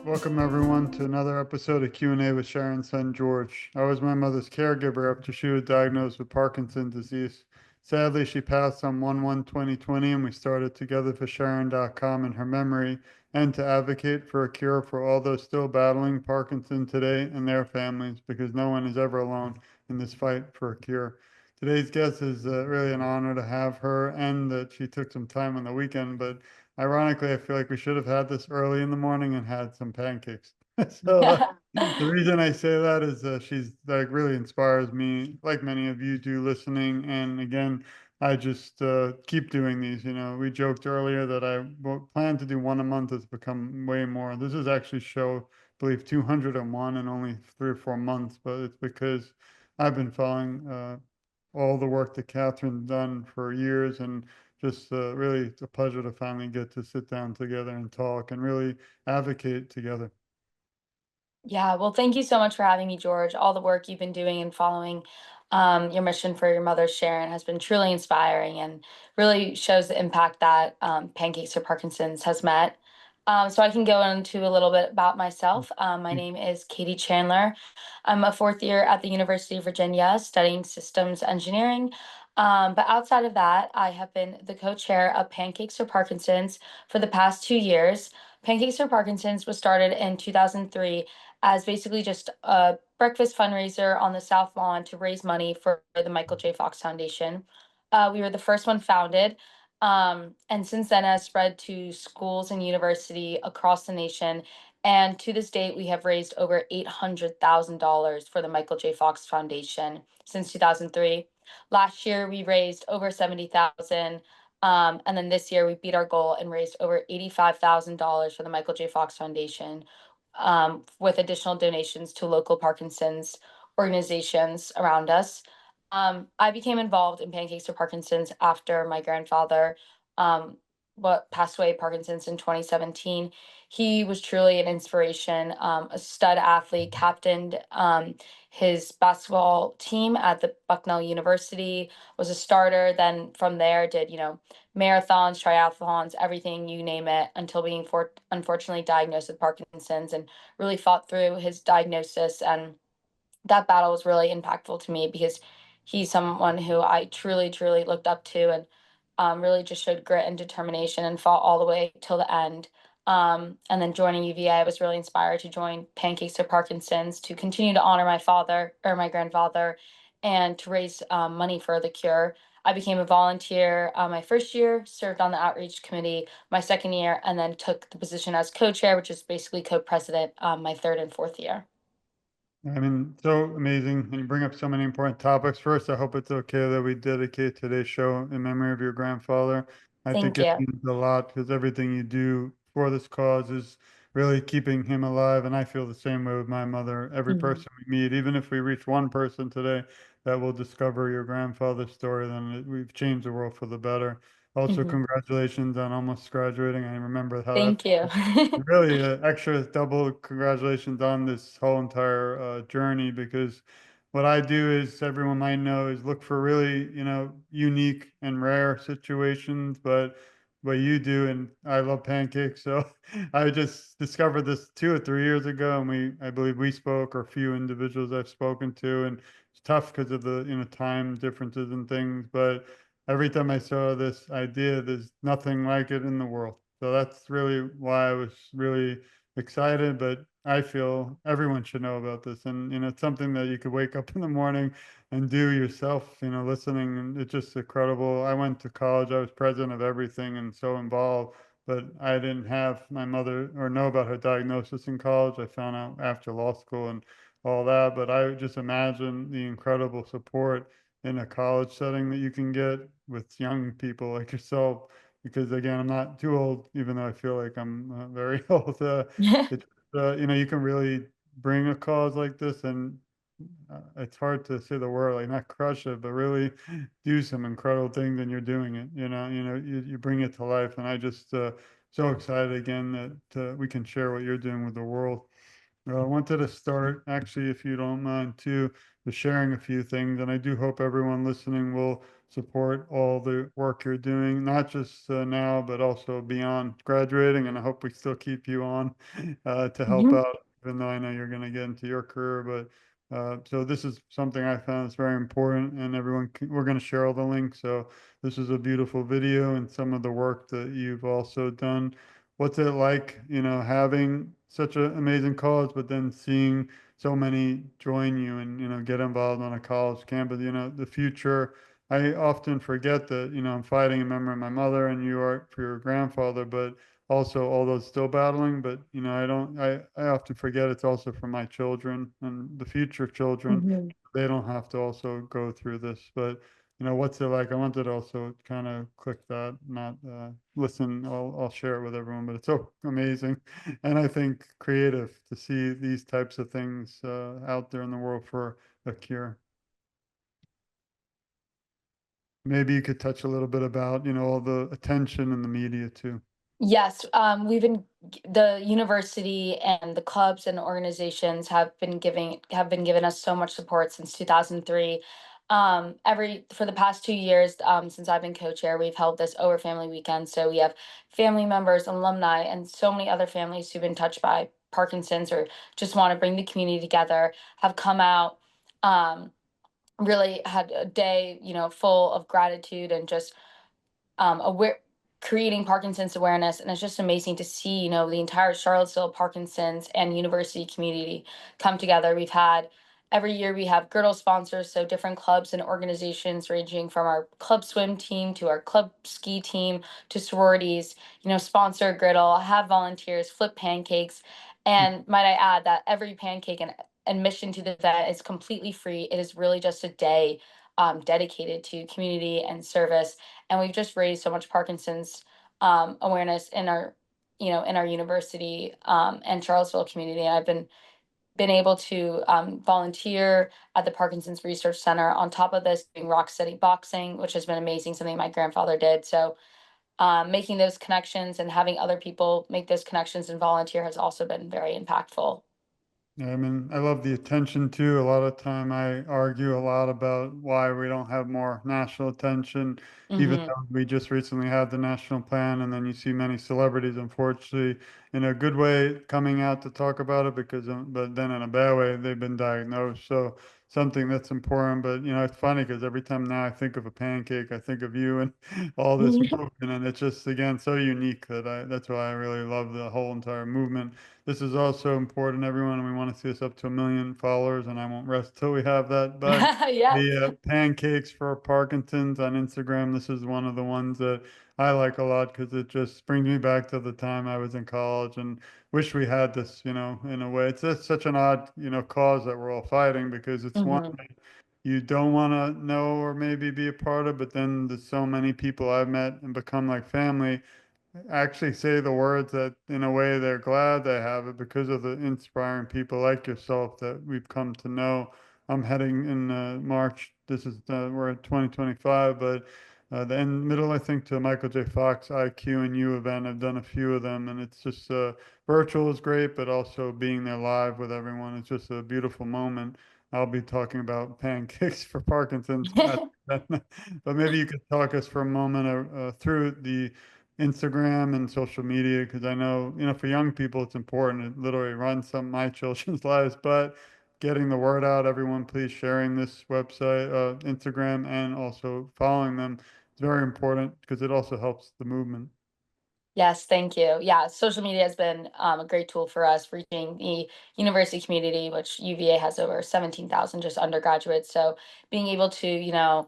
Welcome everyone to another episode of Q&A with Sharon's son George. I was my mother's caregiver after she was diagnosed with Parkinson's disease. Sadly, she passed on 1/1/2020, and we started Together for Sharon.com in her memory and to advocate for a cure for all those still battling Parkinson today and their families, because no one is ever alone in this fight for a cure. Today's guest is really an honor to have her, and that she took some time on the weekend, but ironically, I feel like we should have had this early in the morning and had some pancakes. So the reason I say that is she's like really inspires me, like many of you do listening. And again, I just keep doing these. We joked earlier that I plan to do one a month. It's become way more. This is actually show, I believe, 201 in only 3 or 4 months, but it's because I've been following all the work that Catherine's done for years, and just really it's a pleasure to finally get to sit down together and talk and really advocate together. Yeah, well, thank you so much for having me, George. All the work you've been doing and following your mission for your mother, Sharon, has been truly inspiring and really shows the impact that Pancakes for Parkinson's has met. So I can go into a little bit about myself. My name is Katie Chandler. I'm a fourth year at the University of Virginia studying systems engineering. But outside of that, I have been the co-chair of Pancakes for Parkinson's for the past 2 years. Pancakes for Parkinson's was started in 2003 as basically just a breakfast fundraiser on the South Lawn to raise money for the Michael J. Fox Foundation. We were the first one founded, and since then has spread to schools and university across the nation. And to this date, we have raised over $800,000 for the Michael J. Fox Foundation since 2003. Last year, we raised over 70,000. And then this year, we beat our goal and raised over $85,000 for the Michael J. Fox Foundation, with additional donations to local Parkinson's organizations around us. I became involved in Pancakes for Parkinson's after my grandfather passed away of Parkinson's in 2017. He was truly an inspiration, a stud athlete, captained his basketball team at the Bucknell University, was a starter. Then from there, did marathons, triathlons, everything you name it, until being unfortunately diagnosed with Parkinson's, and really fought through his diagnosis. And that battle was really impactful to me because he's someone who I truly, truly looked up to, and really just showed grit and determination and fought all the way till the end. And then joining UVA, I was really inspired to join Pancakes for Parkinson's to continue to honor my father or my grandfather and to raise money for the cure. I became a volunteer my first year, served on the outreach committee my second year, and then took the position as co-chair, which is basically co-president, my third and fourth year. I mean, so amazing. And you bring up so many important topics. First, I hope it's okay that we dedicate today's show in memory of your grandfather. I think Thank it you. means a lot because everything you do for this cause is really keeping him alive. And I feel the same way with my mother. Every Mhm. person we meet, even if we reach one person today that will discover your grandfather's story, then we've changed the world for the better. Also, Mhm. congratulations on almost graduating. I remember how that Thank you. really extra double congratulations on this whole entire journey, because what I do, is everyone might know, is look for really, unique and rare situations, but what you do, and I love pancakes. So I just discovered this 2 or 3 years ago, and I believe we spoke, or a few individuals I've spoken to, and it's tough because of the, time differences and things. But every time I saw this idea, there's nothing like it in the world. So that's really why I was really excited. But I feel everyone should know about this. And, it's something that you could wake up in the morning and do yourself, listening. And it's just incredible. I went to college, I was president of everything and so involved. But I didn't have my mother or know about her diagnosis in college. I found out after law school and all that. But I just imagine the incredible support in a college setting that you can get with young people like yourself, because again, I'm not too old, even though I feel like I'm very old. It's you can really bring a cause like this, and it's hard to say the word, like not crush it, but really do some incredible things, and you're doing it. You bring it to life, and I just so excited again that we can share what you're doing with the world. I wanted to start, actually, if you don't mind, too, with sharing a few things. And I do hope everyone listening will support all the work you're doing, not just now, but also beyond graduating. And I hope we still keep you on to help Mhm. out, even though I know you're going to get into your career. But so this is something I found is very important, and we're going to share all the links. So this is a beautiful video and some of the work that you've also done. What's it like, having such an amazing cause, but then seeing so many join you and, get involved on a college campus, the future. I often forget that, I'm fighting in memory of my mother and you are for your grandfather, but also all those still battling. But, I often forget it's also for my children and the future children. Mhm. They don't have to also go through this. But what's it like? I wanted to also kind of click that, not listen. I'll share it with everyone, but it's so amazing, and I think creative to see these types of things out there in the world for a cure. Maybe you could touch a little bit about all the attention in the media too. Yes, the university and the clubs and organizations have been giving us so much support since 2003. Every For the past 2 years, since I've been co-chair, we've held this over family weekend. So we have family members, alumni, and so many other families who've been touched by Parkinson's or just want to bring the community together have come out. Really had a day, full of gratitude and just aware creating Parkinson's awareness. And it's just amazing to see, the entire Charlottesville Parkinson's and university community come together. We've had Every year we have girdle sponsors, so different clubs and organizations ranging from our club swim team to our club ski team to sororities, sponsor a griddle, have volunteers, flip pancakes. And might I add that every pancake and admission to the event is completely free. It is really just a day dedicated to community and service, and we've just raised so much Parkinson's awareness in our university and Charlottesville community. And I've been able to volunteer at the Parkinson's Research Center. On top of this, doing Rock Steady Boxing, which has been amazing, something my grandfather did. So making those connections and having other people make those connections and volunteer has also been very impactful. Yeah, I mean, I love the attention too. A lot of time I argue a lot about why we don't have more national attention, even Hmm. though we just recently had the national plan, and then you see many celebrities, unfortunately, in a good way coming out to talk about it because, but then in a bad way, they've been diagnosed. So something that's important, but it's funny because every time now I think of a pancake, I think of you and all this movement, and it's just again so unique that's why I really love the whole entire movement. This is also important, everyone, and we want to see us up to 1 million followers, and I won't rest till we have that. But Yes. the pancakes for Parkinson's on Instagram, this is one of the ones that I like a lot because it just brings me back to the time I was in college and wish we had this, in a way. It's just such an odd, cause that we're all fighting because it's one Hmm. that you don't want to know or maybe be a part of, but then there's so many people I've met and become like family actually say the words that in a way they're glad they have it because of the inspiring people like yourself that we've come to know. I'm heading in March. This is we're at 2025, but the end middle I think to Michael J. Fox IQ and U event. I've done a few of them, and it's just virtual is great, but also being there live with everyone. It's just a beautiful moment. I'll be talking about pancakes for Parkinson's, but maybe you could talk us for a moment through the Instagram and social media because I know, for young people, it's important. It literally runs some of my children's lives, but getting the word out, everyone, please sharing this website, Instagram, and also following them is very important because it also helps the movement. Yes, thank you. Yeah, social media has been a great tool for us reaching the university community, which UVA has over 17,000 just undergraduates. So being able to,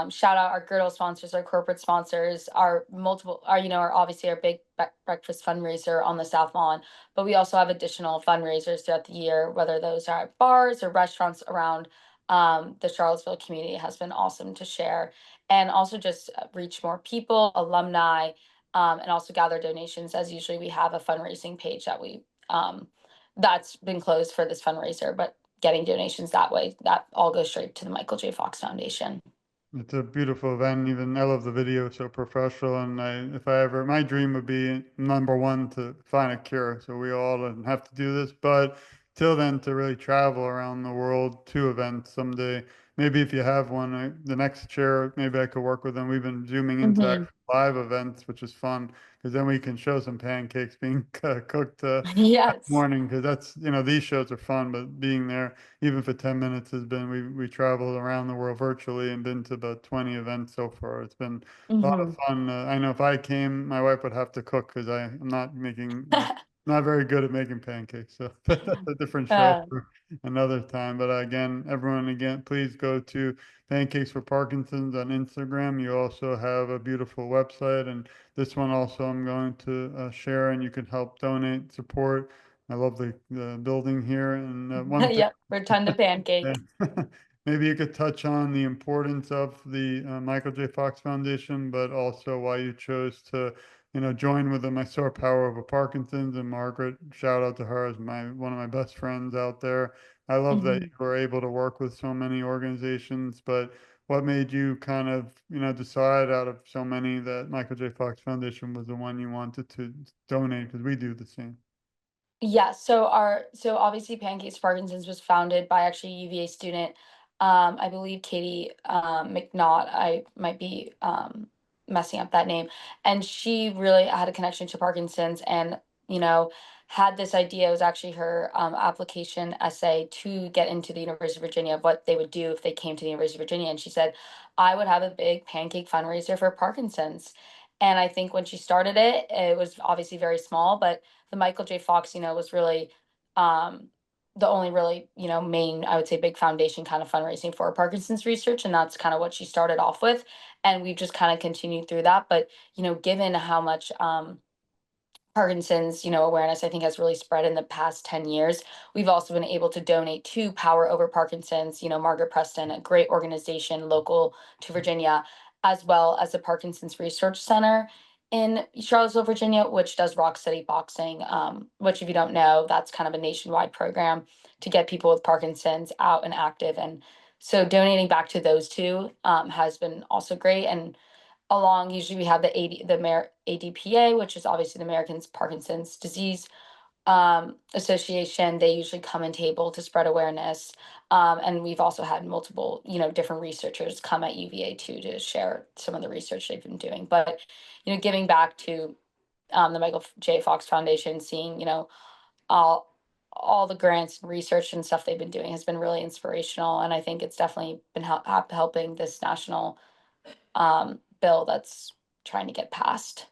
shout out our girdle sponsors, our corporate sponsors, our obviously our big breakfast fundraiser on the South Lawn, but we also have additional fundraisers throughout the year, whether those are at bars or restaurants around the Charlottesville community has been awesome to share and also just reach more people, alumni, and also gather donations. As usually we have a fundraising page that's been closed for this fundraiser, but getting donations that way, that all goes straight to the Michael J. Fox Foundation. It's a beautiful event. Even I love the video, so professional. And if I ever, my dream would be number one to find a cure. So we all don't have to do this, but till then to really travel around the world to events someday. Maybe if you have one, the next chair, maybe I could work with them. We've been zooming into Hmm. actual live events, which is fun because then we can show some pancakes being cooked Yes. morning because that's, these shows are fun, but being there even for 10 minutes has been, we traveled around the world virtually and been to about 20 events so far. It's been a lot of Hmm. fun. I know if I came, my wife would have to cook because I'm not making, not very good at making pancakes. So that's a different show Uh, for another time. But again, everyone, again, please go to Pancakes for Parkinson's on Instagram. You also have a beautiful website, and this one also I'm going to share, and you can help donate, support. I love the building here. And one thing, yep, for a ton of pancake. yeah. Maybe you could touch on the importance of the Michael J. Fox Foundation, but also why you chose to, join with them. I saw Power Over Parkinson's, and Margaret, shout out to her as one of my best friends out there. I love that you Mhm. were able to work with so many organizations, but what made you kind of, decide out of so many that Michael J. Fox Foundation was the one you wanted to donate? Because we do the same. Yeah, so obviously Pancakes Parkinson's was founded by actually a UVA student, I believe Katie McNaught. I might be messing up that name. And she really had a connection to Parkinson's and, you know, had this idea. It was actually her application essay to get into the University of Virginia of what they would do if they came to the University of Virginia. And she said, I would have a big pancake fundraiser for Parkinson's. And I think when she started it, it was obviously very small, but the Michael J. Fox, was really um, the only really, main, I would say, big foundation kind of fundraising for Parkinson's research. And that's kind of what she started off with. And we've just kind of continued through that. But, given how much Parkinson's, awareness, I think has really spread in the past 10 years. We've also been able to donate to Power Over Parkinson's, Margaret Preston, a great organization local to Virginia, as well as the Parkinson's Research Center in Charlottesville, Virginia, which does Rock Steady Boxing, which if you don't know, that's kind of a nationwide program to get people with Parkinson's out and active. And so donating back to those two has been also great. And along usually we have the ADPA, which is obviously the Americans Parkinson's Disease Association. They usually come and table to spread awareness. And we've also had multiple, different researchers come at UVA too to share some of the research they've been doing. But, giving back to the Michael J. Fox Foundation, seeing, all all the grants and research and stuff they've been doing has been really inspirational. And I think it's definitely been helping this national bill that's trying to get passed.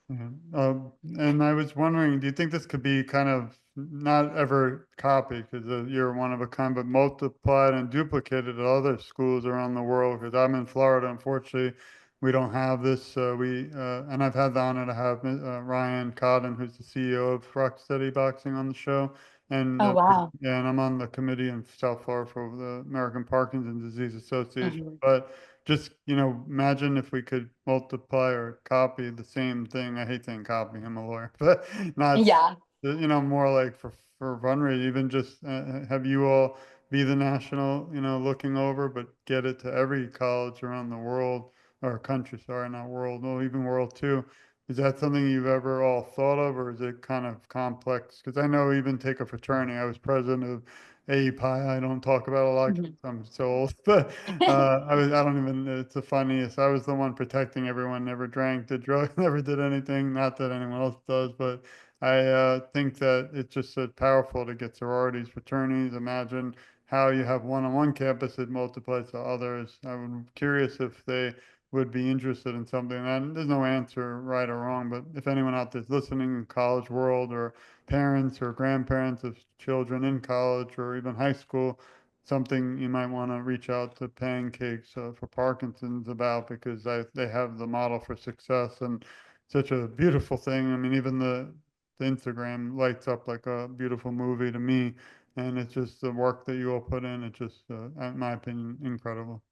Yeah. And I was wondering, do you think this could be kind of not ever copied because you're one of a kind, but multiplied and duplicated at other schools around the world? Because I'm in Florida, unfortunately, we don't have this. And I've had the honor to have Ryan Cotton, who's the CEO of Rocksteady Boxing, on the show, and Oh, wow. yeah, and I'm on the committee in South Florida for the American Parkinson's Disease Association, Mhm. but just, imagine if we could multiply or copy the same thing. I hate saying copy, I'm a lawyer, but not, Yeah. more like for fundraising, even just have you all be the national, looking over, but get it to every college around the world or country, sorry, not world, well, even world too. Is that something you've ever all thought of, or is it kind of complex? Because I know even take a fraternity, I was president of API. I don't talk about a lot 'cause Mhm. I'm so old, but I don't even, it's the funniest. I was the one protecting everyone, never drank, did drugs, never did anything. Not that anyone else does, but I think that it's just so powerful to get sororities, fraternities. Imagine how you have one on one campus, it multiplies to others. I'm curious if they would be interested in something. And there's no answer right or wrong, but if anyone out there's listening in college world or parents or grandparents of children in college or even high school, something you might want to reach out to Pancakes for Parkinson's about because they have the model for success and such a beautiful thing. I mean, even the Instagram lights up like a beautiful movie to me. And it's just the work that you all put in. It's just, in my opinion, incredible.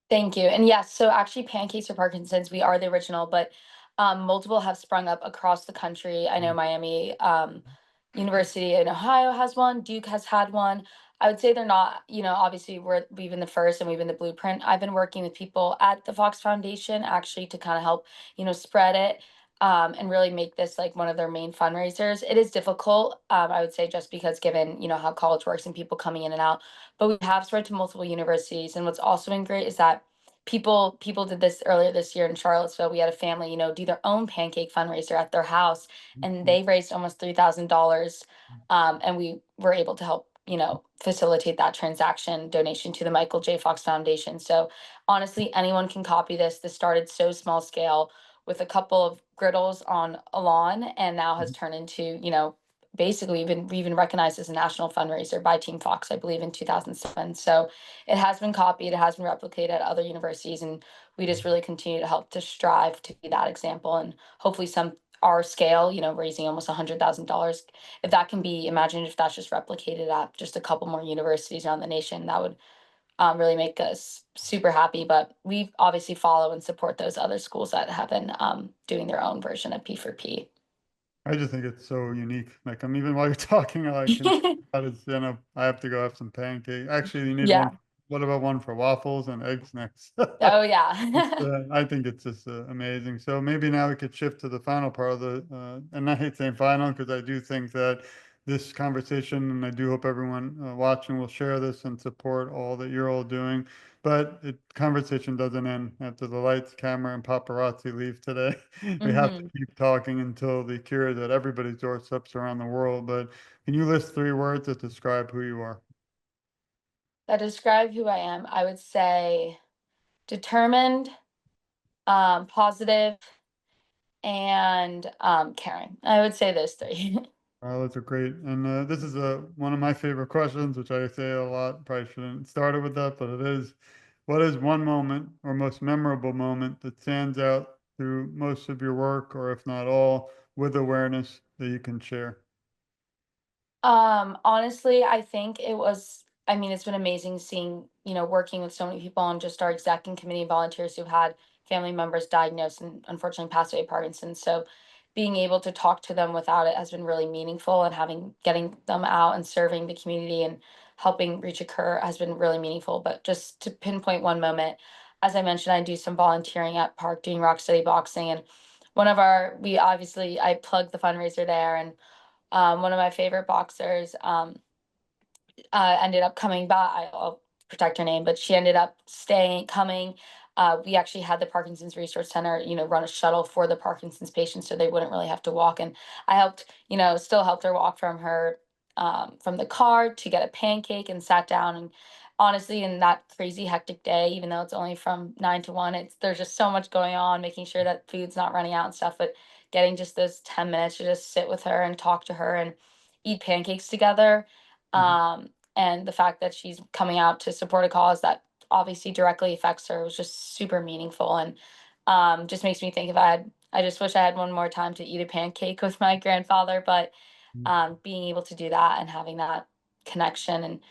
Thank you. And yes, so actually Pancakes for Parkinson's, we are the original, but multiple have sprung up across the country. I know Miami University in Ohio has one, Duke has had one. I would say they're not, obviously we've been the first and we've been the blueprint. I've been working with people at the Fox Foundation actually to kind of help, spread it. and really make this like one of their main fundraisers. It is difficult, I would say, just because given, how college works and people coming in and out. But we have spread to multiple universities. And what's also been great is that people did this earlier this year in Charlottesville. We had a family, do their own pancake fundraiser at their house, and they raised almost $3,000. And we were able to help, facilitate that transaction donation to the Michael J. Fox Foundation. So honestly, anyone can copy this. This started so small scale with a couple of griddles on a lawn, and now has turned into, basically we've been recognized as a national fundraiser by Team Fox, I believe, in 2007. So it has been copied, it has been replicated at other universities, and we just really continue to help to strive to be that example. And hopefully some our scale, raising almost $100,000, if that can be, imagine if that's just replicated at just a couple more universities around the nation, that would really make us super happy. But we obviously follow and support those other schools that have been doing their own version of P4P. I just think it's so unique. Like, I'm even while you're talking, I can, that is, I have to go have some pancake. Actually, you need one. Yeah. What about one for waffles and eggs next? Oh yeah. I think it's just amazing. So maybe now we could shift to the final part of the, and I hate saying final because I do think that this conversation, and I do hope everyone watching will share this and support all that you're all doing. But conversation doesn't end after the lights, camera, and paparazzi leave today. We have to Hmm. keep talking until the cure is at everybody's doorsteps around the world. But can you list 3 words that describe who you are? That describe who I am. I would say determined, positive, and caring. I would say those three. Those are great. And this is one of my favorite questions, which I say a lot. Probably shouldn't start it with that, but it is. What is one moment or most memorable moment that stands out through most of your work, or if not all, with awareness that you can share? Honestly, I think I mean, it's been amazing seeing, working with so many people on just our exec and committee volunteers who've had family members diagnosed and unfortunately passed away Parkinson's. So being able to talk to them without it has been really meaningful, and getting them out and serving the community and helping reach a cure has been really meaningful. But just to pinpoint one moment, as I mentioned, I do some volunteering at Park doing rock steady boxing, and I plug the fundraiser there, and one of my favorite boxers ended up coming by. I'll protect her name, but she ended up coming. We actually had the Parkinson's Resource Center, run a shuttle for the Parkinson's patients so they wouldn't really have to walk. And I helped, still helped her walk from the car to get a pancake, and sat down. And honestly, in that crazy hectic day, even though it's only from 9 to 1, there's just so much going on, making sure that food's not running out and stuff. But getting just those 10 minutes to just sit with her and talk to her and eat pancakes together. Mhm. Um, and the fact that she's coming out to support a cause that obviously directly affects her was just super meaningful, and just makes me think if I just wish I had one more time to eat a pancake with my grandfather. But being able to do that and having that connection, and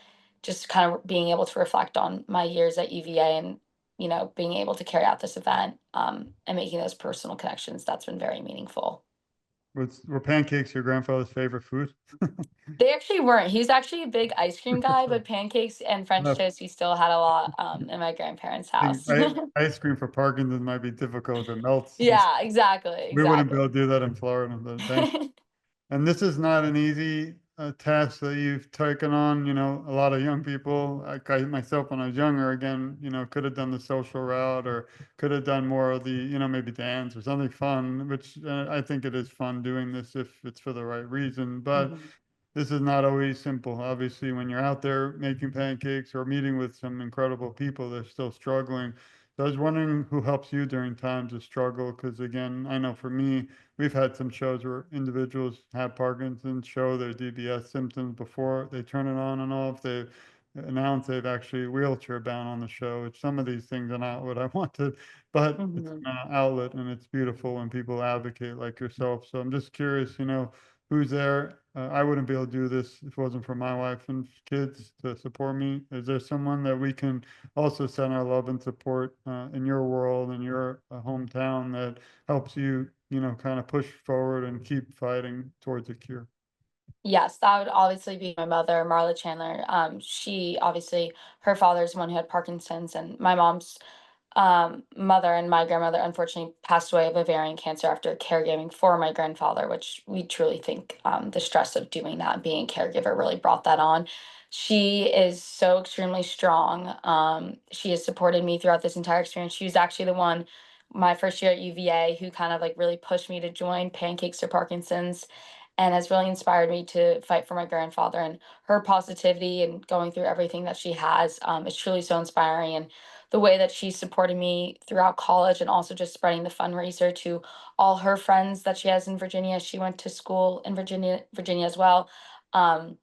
just kind of being able to reflect on my years at UVA, and being able to carry out this event, and making those personal connections, that's been very meaningful. Were pancakes your grandfather's favorite food? They actually weren't. He was actually a big ice cream guy, but pancakes and French No, toast, we still had a lot, in my grandparents' house. ice cream for Parkinson's might be difficult if it melts. Yeah, exactly, We wouldn't be exactly. able to do that in Florida, but thank. And this is not an easy task that you've taken on. A lot of young people, like I myself when I was younger, again, could have done the social route or could have done more of the, maybe dance or something fun, which I think it is fun doing this if it's for the right reason. But Mhm, this is not always simple. Obviously, when you're out there making pancakes or meeting with some incredible people, they're still struggling. So I was wondering who helps you during times of struggle, because again, I know for me, we've had some shows where individuals have Parkinson's, show their DBS symptoms before they turn it on and off. They announce they've actually wheelchair bound on the show, which some of these things are not what I wanted, but it's mhm. an outlet and it's beautiful when people advocate like yourself. So I'm just curious, who's there. I wouldn't be able to do this if it wasn't for my wife and kids to support me. Is there someone that we can also send our love and support in your world, in your hometown that helps you, kind of push forward and keep fighting towards a cure? Yes, that would obviously be my mother, Marla Chandler. She obviously, her father's the one who had Parkinson's, and my mom's mother and my grandmother unfortunately passed away of ovarian cancer after caregiving for my grandfather, which we truly think the stress of doing that and being a caregiver really brought that on. She is so extremely strong. She has supported me throughout this entire experience. She was actually the one my first year at UVA who kind of like really pushed me to join Pancakes for Parkinson's and has really inspired me to fight for my grandfather. And her positivity and going through everything that she has is truly so inspiring. And the way that she supported me throughout college and also just spreading the fundraiser to all her friends that she has in Virginia. She went to school in Virginia as well. Um,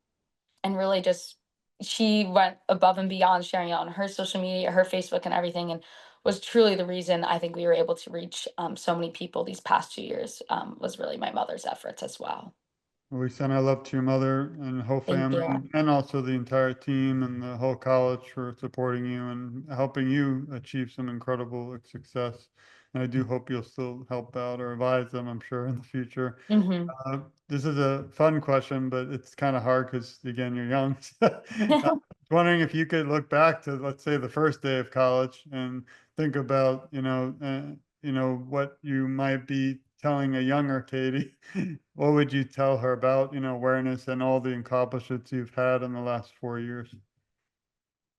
and really just she went above and beyond sharing it on her social media, her Facebook and everything, and was truly the reason I think we were able to reach so many people these past 2 years, was really my mother's efforts as well. Well, we send our love to your mother and whole Thank family, you. and also the entire team and the whole college for supporting you and helping you achieve some incredible success. And I do hope you'll still help out or advise them, I'm sure, in the future. Hmm. This is a fun question, but it's kind of hard because, again, you're young. Wondering if you could look back to, let's say, the first day of college and think about, what you might be telling a younger Katie. What would you tell her about, awareness and all the accomplishments you've had in the last 4 years?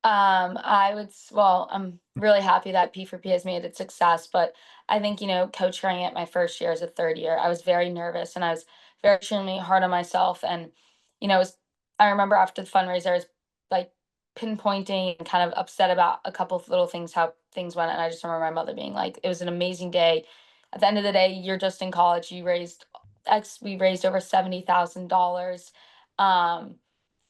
Well, I'm really happy that P4P has made its success, but I think, co-chairing it my first year as a third year, I was very nervous and I was very extremely hard on myself. And, I remember after the fundraiser, I was like pinpointing and kind of upset about a couple of little things, how things went. And I just remember my mother being like, it was an amazing day. At the end of the day, you're just in college. We raised over $70,000. Um,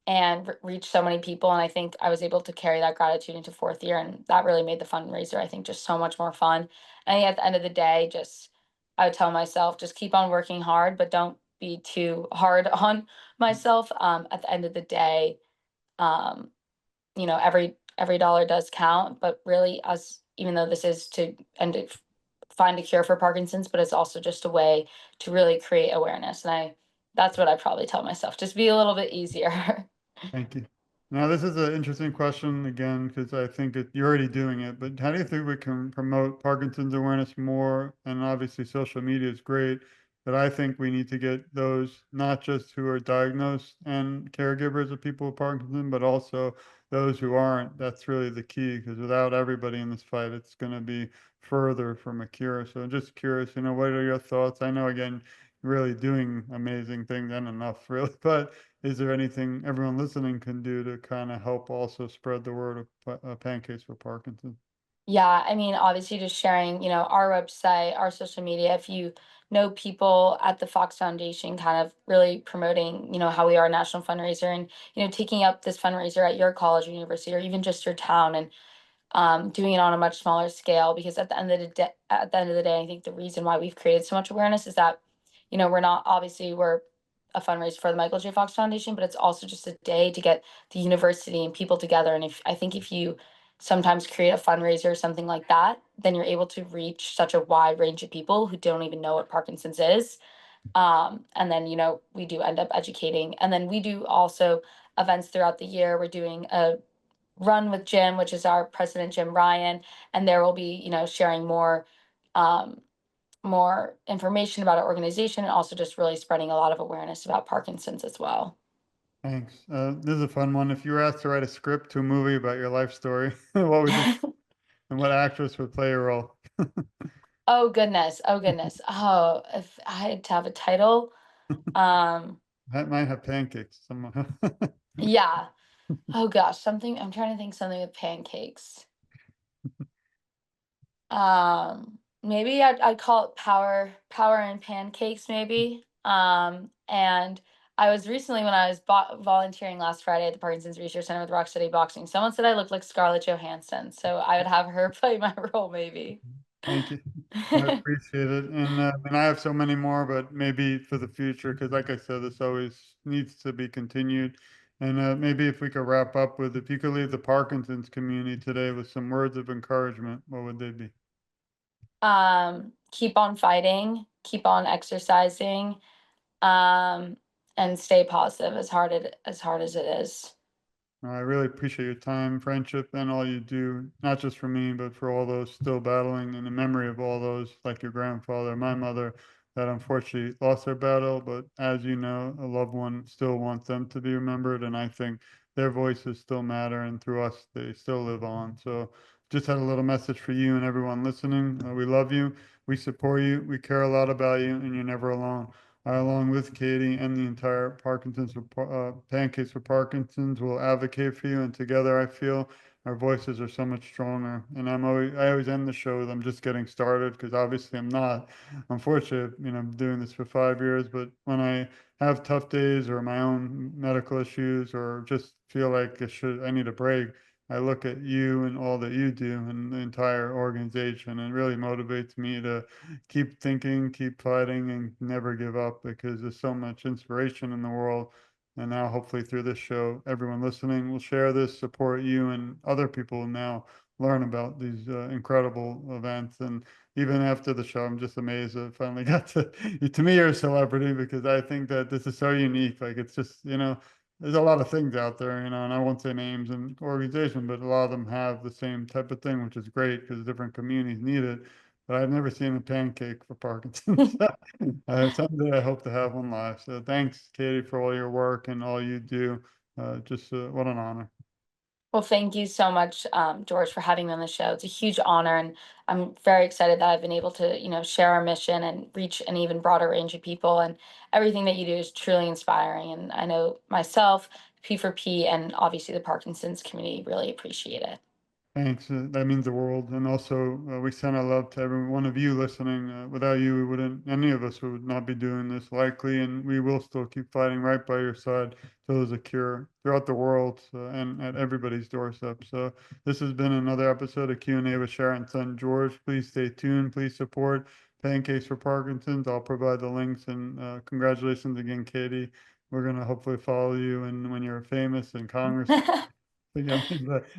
and reach so many people. And I think I was able to carry that gratitude into fourth year, and that really made the fundraiser, I think, just so much more fun. And I think at the end of the day, just I would tell myself, just keep on working hard, but don't be too hard on myself. At the end of the day, um, every dollar does count, but really, as even though this is to find a cure for Parkinson's, but it's also just a way to really create awareness. And that's what I probably tell myself. Just be a little bit easier. Thank you. Now, this is an interesting question again, because I think you're already doing it, but how do you think we can promote Parkinson's awareness more? And obviously, social media is great, but I think we need to get those not just who are diagnosed and caregivers of people with Parkinson, but also those who aren't. That's really the key, because without everybody in this fight, it's going to be further from a cure. So just curious, what are your thoughts? I know, again, really doing amazing things and enough, really, but is there anything everyone listening can do to kind of help also spread the word of pancakes for Parkinson? Yeah, I mean, obviously just sharing, our website, our social media. If you know people at the Fox Foundation kind of really promoting, how we are a national fundraiser and, taking up this fundraiser at your college or university or even just your town and doing it on a much smaller scale because at the end of the day, I think the reason why we've created so much awareness is that, we're a fundraiser for the Michael J. Fox Foundation, but it's also just a day to get the university and people together. And if you sometimes create a fundraiser or something like that, then you're able to reach such a wide range of people who don't even know what Parkinson's is. And then, we do end up educating. And then we do also events throughout the year. We're doing a run with Jim, which is our president, Jim Ryan, and there will be, sharing um, more information about our organization and also just really spreading a lot of awareness about Parkinson's as well. Thanks. This is a fun one. If you were asked to write a script to a movie about your life story, what would you and what actress would play your role? Oh goodness. Oh goodness. Oh, if I had to have a title, um, That might have pancakes. Someone. yeah. Oh gosh, something I'm trying to think something with pancakes. Maybe I'd call it power and pancakes maybe. And I was recently when I was volunteering last Friday at the Parkinson's Research Center with Rocksteady Boxing, someone said I looked like Scarlett Johansson, so I would have her play my role maybe. Thank you. I appreciate it. And I have so many more, but maybe for the future, because like I said, this always needs to be continued. And maybe if we could wrap up with, if you could leave the Parkinson's community today with some words of encouragement, what would they be? Keep on fighting, keep on exercising, um, and stay positive as hard as it is. I really appreciate your time, friendship, and all you do, not just for me, but for all those still battling, in the memory of all those, like your grandfather, my mother, that unfortunately lost their battle. But as you know, a loved one still wants them to be remembered. And I think their voices still matter. And through us, they still live on. So just had a little message for you and everyone listening. We love you. We support you. We care a lot about you, and you're never alone. I, along with Katie and the entire Pancakes for Parkinson's, will advocate for you. And together, I feel our voices are so much stronger. And I always end the show with, I'm just getting started, because obviously I'm not. Unfortunately, I'm doing this for 5 years, but when I have tough days or my own medical issues, or just feel like I need a break, I look at you and all that you do and the entire organization, and it really motivates me to keep thinking, keep fighting, and never give up, because there's so much inspiration in the world. And now, hopefully, through this show, everyone listening will share this, support you, and other people now learn about these incredible events. And even after the show, I'm just amazed that I finally got to me, you're a celebrity, because I think that this is so unique. Like, it's just, there's a lot of things out there, and I won't say names and organization, but a lot of them have the same type of thing, which is great because different communities need it. But I've never seen a pancake for Parkinson's. Someday I hope to have one live. So thanks, Katie, for all your work and all you do. Just what an honor. Well, thank you so much, George, for having me on the show. It's a huge honor, and I'm very excited that I've been able to, share our mission and reach an even broader range of people. And everything that you do is truly inspiring. And I know myself, P4P, and obviously the Parkinson's community really appreciate it. Thanks. That means the world. And also, we send our love to every one of you listening. Without you, we wouldn't, any of us would not be doing this likely. And we will still keep fighting right by your side till there's a cure throughout the world, and at everybody's doorstep. So this has been another episode of Q&A with Sharon's son, George. Please stay tuned. Please support Pancakes for Parkinson's. I'll provide the links. And congratulations again, Katie. We're going to hopefully follow you, and when you're famous in Congress. Yeah,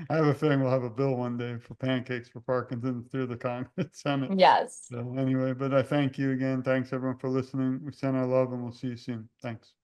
I have a feeling we'll have a bill one day for Pancakes for Parkinson's through the Congress Senate. Yes. So anyway, but I thank you again. Thanks everyone for listening. We send our love, and we'll see you soon. Thanks.